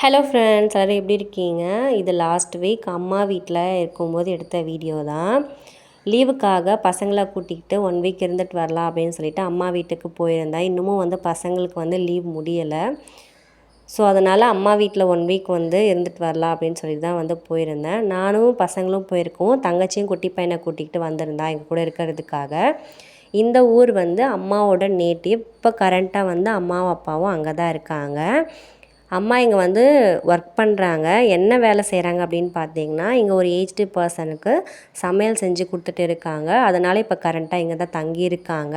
Hello friends, எல்லோரும் எப்படி இருக்கீங்க? இது லாஸ்ட் வீக் அம்மா வீட்டில் இருக்கும்போது எடுத்த வீடியோ தான். லீவுக்காக பசங்களை கூட்டிக்கிட்டு 1 வீக் இருந்துட்டு வரலாம் அப்படின்னு சொல்லிட்டு அம்மா வீட்டுக்கு போயிருந்தேன். இன்னமும் பசங்களுக்கு லீவ் முடியலை. ஸோ அதனால் அம்மா வீட்டில் 1 வீக் இருந்துட்டு வரலாம் அப்படின்னு சொல்லி தான் போயிருந்தேன். நானும் பசங்களும் போயிருக்கோம். தங்கச்சியும் குட்டி பையனை கூட்டிகிட்டு வந்திருந்தா எங்கள் கூட இருக்கிறதுக்காக. இந்த ஊர் அம்மாவோட நேட்டிவ். இப்போ கரண்ட்டாக அம்மாவும் அப்பாவும் அங்கே தான் இருக்காங்க. அம்மா இங்கே ஒர்க் பண்ணுறாங்க. என்ன வேலை செய்கிறாங்க அப்படின்னு பார்த்தீங்கன்னா, இங்கே ஒரு ஏஜ்டு பர்சனுக்கு சமையல் செஞ்சு கொடுத்துட்டு இருக்காங்க. அதனால் இப்போ கரண்ட்டாக இங்கே தான் தங்கியிருக்காங்க.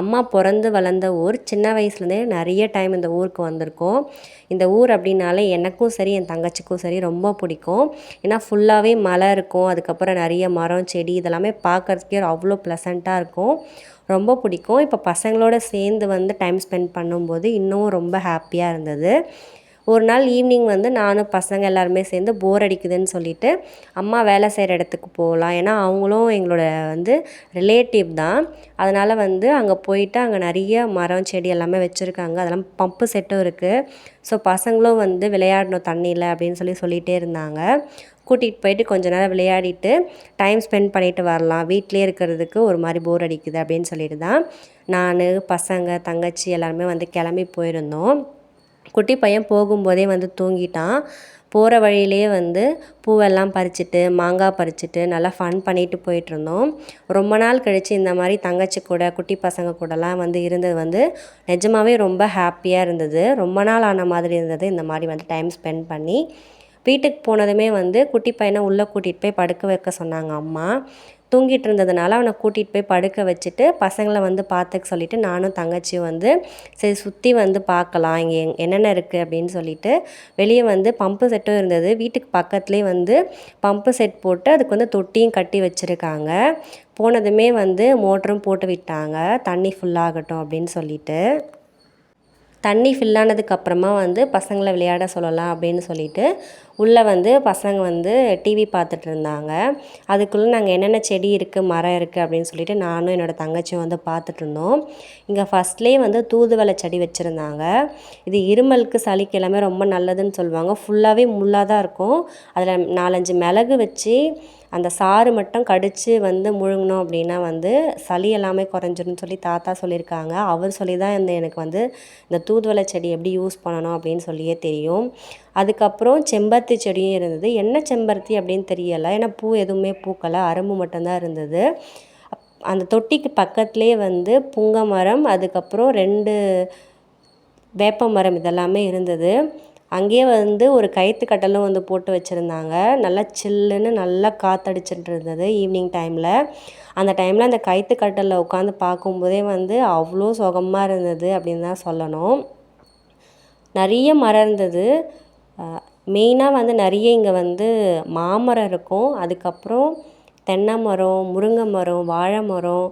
அம்மா பிறந்து வளர்ந்த ஊர். சின்ன வயசுலேருந்தே நிறைய டைம் இந்த ஊருக்கு வந்திருக்கோம். இந்த ஊர் அப்படின்னாலே எனக்கும் சரி என் தங்கச்சிக்கும் சரி ரொம்ப பிடிக்கும். ஏன்னா ஃபுல்லாகவே மலை இருக்கும். அதுக்கப்புறம் நிறைய மரம் செடி இதெல்லாமே பார்க்குறதுக்கே அவ்வளோ ப்ளசண்ட்டாக இருக்கும். ரொம்ப பிடிக்கும். இப்போ பசங்களோட சேர்ந்து டைம் ஸ்பெண்ட் பண்ணும்போது இன்னும் ரொம்ப ஹாப்பியாக இருந்தது. ஒரு நாள் ஈவினிங் நானும் பசங்க எல்லாருமே சேர்ந்து போர் அடிக்குதுன்னு சொல்லிவிட்டு அம்மா வேலை செய்கிற இடத்துக்கு போகலாம். ஏன்னா அவங்களும் எங்களோட ரிலேட்டிவ் தான். அதனால் அங்கே போயிட்டு அங்கே நிறைய மரம் செடி எல்லாமே வச்சுருக்காங்க. அதெல்லாம் பம்பு செட்டும் இருக்குது. ஸோ பசங்களும் விளையாடணும் தண்ணியில் அப்படின்னு சொல்லிகிட்டே இருந்தாங்க. கூட்டிகிட்டு போயிட்டு கொஞ்ச நேரம் விளையாடிட்டு டைம் ஸ்பெண்ட் பண்ணிவிட்டு வரலாம். வீட்டிலே இருக்கிறதுக்கு ஒரு மாதிரி போர் அடிக்குது அப்படின்னு சொல்லிட்டு தான் நான் பசங்க தங்கச்சி எல்லாருமே கிளம்பி போயிருந்தோம். குட்டி பையன் போகும்போதே தூங்கிட்டான். போகிற வழியிலே பூவெல்லாம் பறிச்சுட்டு மாங்காய் பறிச்சுட்டு நல்லா ஃபன் பண்ணிட்டு போயிட்டுருந்தோம். ரொம்ப நாள் கழித்து இந்த மாதிரி தங்கச்சி கூட குட்டி பசங்க கூடலாம் இருந்தது நிஜமாகவே ரொம்ப ஹாப்பியாக இருந்தது. ரொம்ப நாள் ஆன மாதிரி இருந்தது இந்த மாதிரி டைம் ஸ்பெண்ட் பண்ணி. வீட்டுக்கு போனதுமே குட்டி பையனை உள்ளே கூட்டிகிட்டு போய் படுக்க வைக்க சொன்னாங்க அம்மா. தூங்கிட்டு இருந்ததுனால அவனை கூட்டிகிட்டு போய் படுக்க வச்சுட்டு பசங்களை பார்த்துக்க சொல்லிவிட்டு நானும் தங்கச்சியும் சரி சுற்றி பார்க்கலாம் இங்கே என்னென்ன இருக்குது அப்படின்னு சொல்லிட்டு வெளியே பம்பு செட்டும் இருந்தது. வீட்டுக்கு பக்கத்துலேயே பம்பு செட் போட்டு அதுக்கு தொட்டியும் கட்டி வச்சுருக்காங்க. போனதுமே மோட்டரும் போட்டு விட்டாங்க தண்ணி ஃபுல்லாகட்டும் அப்படின்னு சொல்லிட்டு. தண்ணி ஃபில்லானதுக்கப்புறமா பசங்களை விளையாட சொல்லலாம் அப்படின்னு சொல்லிட்டு உள்ளே பசங்க டிவி பார்த்துட்டு இருந்தாங்க. அதுக்குள்ளே நாங்கள் என்னென்ன செடி இருக்குது மரம் இருக்குது அப்படின்னு சொல்லிட்டு நானும் என்னோடய தங்கச்சியும் பார்த்துட்ருந்தோம். இங்கே ஃபஸ்ட்லேயே தூதுவளை செடி வச்சுருந்தாங்க. இது இருமலுக்கு சளிக்கு எல்லாமே ரொம்ப நல்லதுன்னு சொல்லுவாங்க. ஃபுல்லாகவே முள்ளாக தான் இருக்கும். அதில் 4-5 மிளகு வச்சு அந்த சாறு மட்டும் கடித்து முழுங்கினோம் அப்படின்னா சளி எல்லாமே குறைஞ்சிரும்னு சொல்லி தாத்தா சொல்லியிருக்காங்க. அவர் சொல்லி தான் எனக்கு இந்த தூதுவளை செடி எப்படி யூஸ் பண்ணணும் அப்படின்னு சொல்லியே தெரியும். அதுக்கப்புறம் செம்பருத்தி செடியும் இருந்தது. என்ன செம்பருத்தி அப்படின்னு தெரியலை. ஏன்னா பூ எதுவுமே பூக்கலை, அரும்பு மட்டும்தான் இருந்தது. அந்த தொட்டிக்கு பக்கத்துலேயே புங்க மரம், அதுக்கப்புறம் 2 வேப்ப மரம் இதெல்லாமே இருந்தது. அங்கேயே ஒரு கயிற்று கட்டலும் போட்டு வச்சுருந்தாங்க. நல்லா சில்லுன்னு நல்லா காற்றடிச்சிட்டு இருந்தது ஈவினிங் டைமில். அந்த டைமில் அந்த கயிற்று கட்டலில் உட்காந்து பார்க்கும்போதே அவ்வளோ சுகமாக இருந்தது அப்படின்னு தான் சொல்லணும். நிறைய மரம் இருந்தது. மெயினாக நிறைய இங்கே மாமரம் இருக்கும். அதுக்கப்புறம் தென்னை மரம், முருங்கை மரம், வாழை மரம்,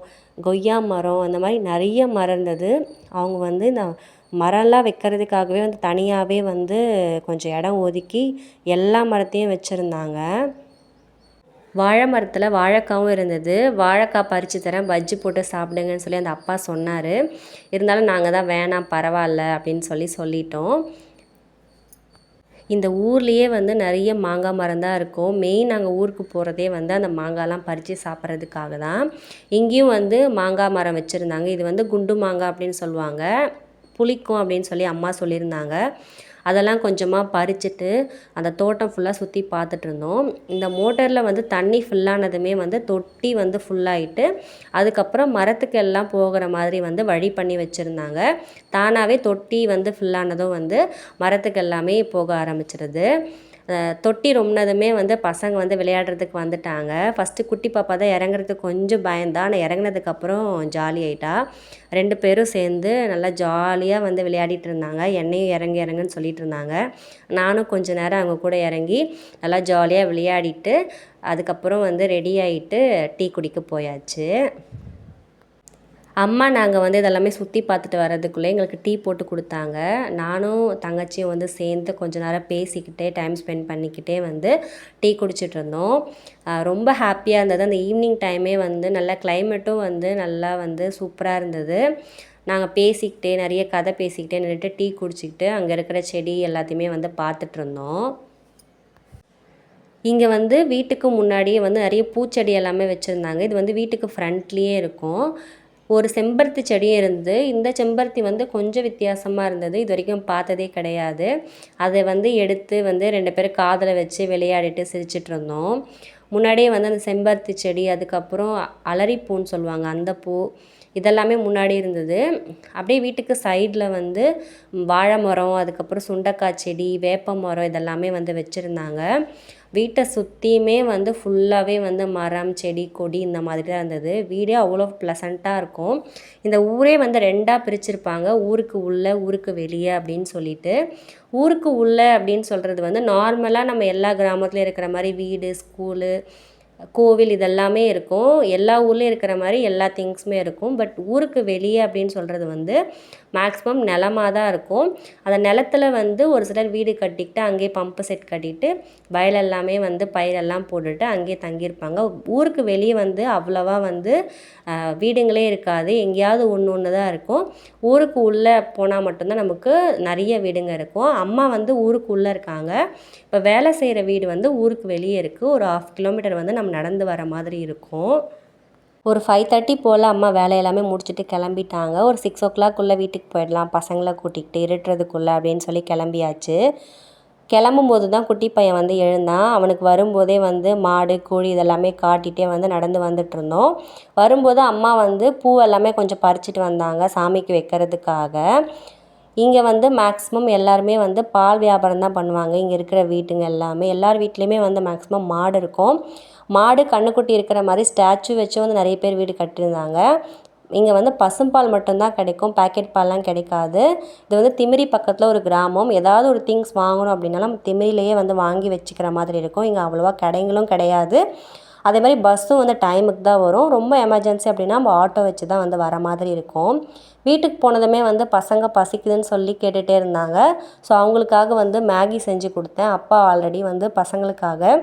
கொய்யா மரம் அந்த மாதிரி நிறைய மரம் இருந்தது. அவங்க இந்த மரம்லாம் வைக்கிறதுக்காகவே தனியாகவே கொஞ்சம் இடம் ஒதுக்கி எல்லா மரத்தையும் வச்சுருந்தாங்க. வாழை மரத்தில் வாழைக்காவும் இருந்தது. வாழைக்காய் பறித்து தரேன், பஜ்ஜி போட்டு சாப்பிடுங்கன்னு சொல்லி அந்த அப்பா சொன்னார். இருந்தாலும் நாங்கள் தான் வேணாம் பரவாயில்ல அப்படின்னு சொல்லிட்டோம். இந்த ஊர்லேயே நிறைய மாங்காய் மரம் தான் இருக்கும். மெயின் நாங்கள் ஊருக்கு போகிறதே அந்த மாங்காய்லாம் பறித்து சாப்பிட்றதுக்காக தான். இங்கேயும் மாங்காய் மரம் வச்சுருந்தாங்க. இது குண்டு மாங்காய் அப்படின்னு சொல்லுவாங்க. புளிக்கும் அப்படின்னு சொல்லி அம்மா சொல்லியிருந்தாங்க. அதெல்லாம் கொஞ்சமாக பறிச்சுட்டு அந்த தோட்டம் ஃபுல்லாக சுற்றி பார்த்துட்டு இருந்தோம். இந்த மோட்டரில் தண்ணி ஃபுல்லானதுமே தொட்டி ஃபுல்லாகிட்டு அதுக்கப்புறம் மரத்துக்கு எல்லாம் போகிற மாதிரி வழி பண்ணி வச்சுருந்தாங்க. தானாகவே தொட்டி ஃபுல்லானதும் மரத்துக்கு எல்லாமே போக ஆரம்பிச்சிருது. தொட்டி ரொம்பினதுமே பசங்க விளையாடுறதுக்கு வந்துட்டாங்க. ஃபஸ்ட்டு குட்டி பாப்பா தான் இறங்குறதுக்கு கொஞ்சம் பயந்தா. ஆனால் இறங்குனதுக்கப்புறம் ஜாலி ஆகிட்டா. 2 பேரும் சேர்ந்து நல்லா ஜாலியாக விளையாடிட்டு இருந்தாங்க. என்னையும் இறங்குன்னு சொல்லிட்டு இருந்தாங்க. நானும் கொஞ்சம் நேரம் அவங்க கூட இறங்கி நல்லா ஜாலியாக விளையாடிட்டு அதுக்கப்புறம் ரெடி ஆகிட்டு டீ குடிக்க போயாச்சு. அம்மா நாங்கள் இதெல்லாமே சுற்றி பார்த்துட்டு வர்றதுக்குள்ளே எங்களுக்கு டீ போட்டு கொடுத்தாங்க. நானும் தங்கச்சியும் சேர்ந்து கொஞ்ச நேரம் பேசிக்கிட்டே டைம் ஸ்பெண்ட் பண்ணிக்கிட்டே டீ குடிச்சிட்டு இருந்தோம். ரொம்ப ஹாப்பியாக இருந்தது. அந்த ஈவினிங் டைமே நல்ல கிளைமேட்டும் நல்லா சூப்பராக இருந்தது. நாங்கள் பேசிக்கிட்டே நிறைய கதை பேசிக்கிட்டே நின்றுட்டு டீ குடிச்சிக்கிட்டு அங்கே இருக்கிற செடி எல்லாத்தையுமே வந்து பார்த்துட்ருந்தோம். இங்கே வந்து வீட்டுக்கு முன்னாடியே வந்து நிறைய பூச்செடி எல்லாமே வச்சுருந்தாங்க. இது வந்து வீட்டுக்கு ஃப்ரண்ட்லேயே இருக்கும். ஒரு செம்பருத்தி செடியும் இருந்தது. இந்த செம்பருத்தி வந்து கொஞ்சம் வித்தியாசமாக இருந்தது. இது வரைக்கும் பார்த்ததே கிடையாது. அதை வந்து எடுத்து வந்து 2 பேரும் காதில் வச்சு விளையாடிட்டு சிரிச்சிட்டு இருந்தோம். முன்னாடியே வந்து அந்த செம்பருத்தி செடி, அதுக்கப்புறம் அலரிப்பூன்னு சொல்லுவாங்க அந்த பூ, இதெல்லாமே முன்னாடி இருந்தது. அப்படியே வீட்டுக்கு சைடில் வந்து வாழை மரம், அதுக்கப்புறம் சுண்டைக்காய் செடி, வேப்ப மரம் இதெல்லாமே வந்து வச்சுருந்தாங்க. வீட்டை சுற்றியுமே வந்து ஃபுல்லாகவே வந்து மரம், செடி, கொடி இந்த மாதிரி தான் இருந்தது. வீடே அவ்வளோ ப்ளசண்ட்டாக இருக்கும். இந்த ஊரே வந்து 2ஆக பிரிச்சிருப்பாங்க. ஊருக்கு உள்ளே, ஊருக்கு வெளியே அப்படின்னு சொல்லிட்டு. ஊருக்கு உள்ளே அப்படின்னு சொல்கிறது வந்து நார்மலாக நம்ம எல்லா கிராமத்துலேயும் இருக்கிற மாதிரி வீடு, ஸ்கூலு, கோவில் இதெல்லாமே இருக்கும். எல்லா ஊர்லேயும் இருக்கிற மாதிரி எல்லா திங்ஸுமே இருக்கும். பட் ஊருக்கு வெளியே அப்படின்னு சொல்கிறது வந்து மேக்ஸிமம் நிலமாக தான் இருக்கும். அந்த நிலத்துல வந்து ஒரு சிலர் வீடு கட்டிக்கிட்டு அங்கேயே பம்பு செட் கட்டிட்டு வயலெல்லாமே வந்து பயிரெல்லாம் போட்டுட்டு அங்கேயே தங்கியிருப்பாங்க. ஊருக்கு வெளியே வந்து அவ்வளோவா வந்து வீடுங்களே இருக்காது. எங்கேயாவது ஒன்று தான் இருக்கும். ஊருக்கு உள்ளே போனால் மட்டும்தான் நமக்கு நிறைய வீடுங்க இருக்கும். அம்மா வந்து ஊருக்கு உள்ளே இருக்காங்க. இப்போ வேலை செய்கிற வீடு வந்து ஊருக்கு வெளியே இருக்குது. ஒரு 1/2 கிலோமீட்டர் வந்து நம்ம நடந்து வர மாதிரி இருக்கும். ஒரு 5:30 போல் அம்மா வேலையெல்லாமே முடிச்சுட்டு கிளம்பிட்டாங்க. ஒரு 6 வீட்டுக்கு போயிடலாம் பசங்களை கூட்டிகிட்டு இருட்டுறதுக்குள்ளே அப்படின்னு சொல்லி கிளம்பியாச்சு. கிளம்பும்போது தான் குட்டி பையன் வந்து எழுந்தான். அவனுக்கு வரும்போதே வந்து மாடு, கோழி இதெல்லாமே காட்டிகிட்டே வந்து நடந்து வந்துட்டுருந்தோம். வரும்போது அம்மா வந்து பூ எல்லாமே கொஞ்சம் பறிச்சிட்டு வந்தாங்க சாமிக்கு வைக்கிறதுக்காக. இங்கே வந்து மேக்ஸிமம் எல்லாருமே வந்து பால் வியாபாரம் தான் பண்ணுவாங்க. இங்கே இருக்கிற வீட்டுங்க எல்லாமே எல்லார் வீட்லேயுமே வந்து மேக்ஸிமம் மாடு இருக்கும். மாடு, கன்றுக்குட்டி இருக்கிற மாதிரி ஸ்டாச்சு வச்சு வந்து நிறைய பேர் வீடு கட்டியிருந்தாங்க. இங்கே வந்து பசும்பால் மட்டும்தான் கிடைக்கும். பேக்கெட் பால்லாம் கிடைக்காது. இது வந்து திமிரி பக்கத்தில் ஒரு கிராமம். ஏதாவது ஒரு திங்ஸ் வாங்கணும் அப்படின்னாலும் திமிரிலேயே வந்து வாங்கி வச்சுக்கிற மாதிரி இருக்கும். இங்கே அவ்வளோவா கடைங்களும் கிடையாது. அதே மாதிரி பஸ்ஸும் வந்து டைமுக்கு தான் வரும். ரொம்ப எமர்ஜென்சி அப்படின்னா நம்ம ஆட்டோ வச்சு தான் வந்து வர மாதிரி இருக்கும். வீட்டுக்கு போனதுமே வந்து பசங்க பசிக்குதுன்னு சொல்லி கேட்டுகிட்டே இருந்தாங்க. ஸோ அவங்களுக்காக வந்து மேகி செஞ்சு கொடுத்தேன். அப்பா ஆல்ரெடி வந்து பசங்களுக்காக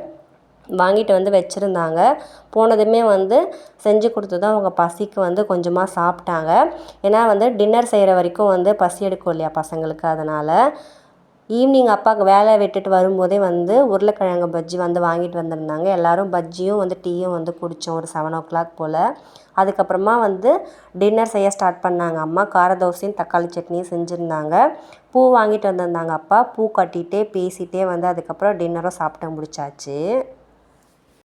வாங்கிட்டு வந்து வச்சுருந்தாங்க. போனதுமே வந்து செஞ்சு கொடுத்ததும் அவங்க பசிக்கு வந்து கொஞ்சமாக சாப்பிட்டாங்க. ஏன்னா வந்து டின்னர் செய்கிற வரைக்கும் வந்து பசி எடுக்கும் இல்லையா பசங்களுக்கு, அதனால். ஈவினிங் அப்பாவுக்கு வேலை விட்டுட்டு வரும்போதே வந்து உருளைக்கிழங்கு பஜ்ஜி வந்து வாங்கிட்டு வந்திருந்தாங்க. எல்லோரும் பஜ்ஜியும் வந்து டீயும் வந்து குடித்தோம் ஒரு 7 போல். அதுக்கப்புறமா வந்து டின்னர் செய்ய ஸ்டார்ட் பண்ணாங்க அம்மா. கார தோசையும் தக்காளி சட்னியும் செஞ்சுருந்தாங்க. பூ வாங்கிட்டு வந்திருந்தாங்க அப்பா. பூ கட்டிகிட்டே பேசிகிட்டே வந்து அதுக்கப்புறம் டின்னரும் சாப்பிட்டு முடிச்சாச்சு.